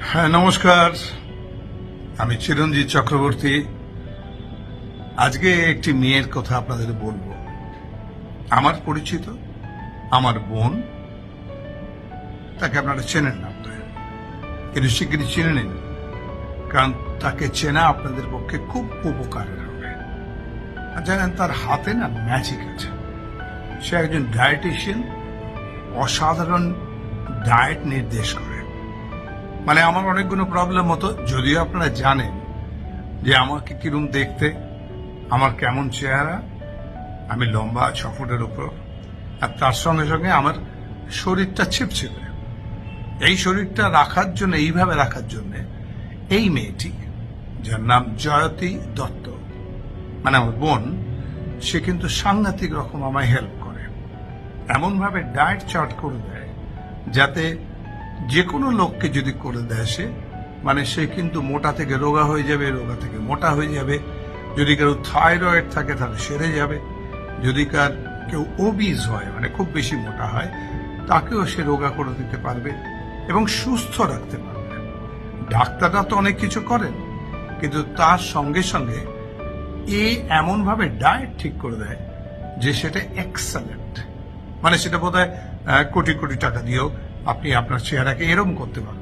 হ্যাঁ, নমস্কার। আমি চিরঞ্জিত চক্রবর্তী। আজকে একটি মেয়ের কথা আপনাদের বলবো। আমার পরিচিত, আমার বোন। তাকে আপনারা চেনেন না, কিন্তু শিগগিরই চিনে নিন, কারণ তাকে চেনা আপনাদের পক্ষে খুব উপকারের হবে। আর জানেন, তার হাতে না ম্যাজিক আছে। সে একজন ডায়েটিশিয়ান, অসাধারণ ডায়েট নির্দেশ করে। মানে আমার অনেকগুলো প্রবলেম হতো, যদিও আপনারা জানেন যে আমাকে কিরম দেখতে, আমার কেমন চেহারা, আমি লম্বা 6 ফুটের উপর, আর তার সঙ্গে সঙ্গে আমার শরীরটা ছিপছিপে। এই শরীরটা রাখার জন্য, এইভাবে রাখার জন্য এই মেয়েটি, যার নাম জয়তী দত্ত, মানে আমার বোন, সে কিন্তু সাংঘাতিক রকম আমায় হেল্প করে। এমনভাবে ডায়েট চার্ট করে দেয় যাতে যে কোনো লোককে যদি করে দেয় সে, মানে সে কিন্তু মোটা থেকে রোগা হয়ে যাবে, রোগা থেকে মোটা হয়ে যাবে। যদি কারো থাইরয়েড থাকে তাহলে সেরে যাবে। যদি কার কেউ ওবিজ হয়, মানে খুব বেশি মোটা হয়, তাকেও সে রোগা করে দিতে পারবে এবং সুস্থ রাখতে পারবে। ডাক্তাররা তো অনেক কিছু করেন, কিন্তু তার সঙ্গে সঙ্গে এমনভাবে ডায়েট ঠিক করে দেয় যে সেটা এক্সেলেন্ট। মানে সেটা বোধহয় কোটি কোটি টাকা দিয়েও আপনি আপনার চেহারাকে এরম করতে পারবেন।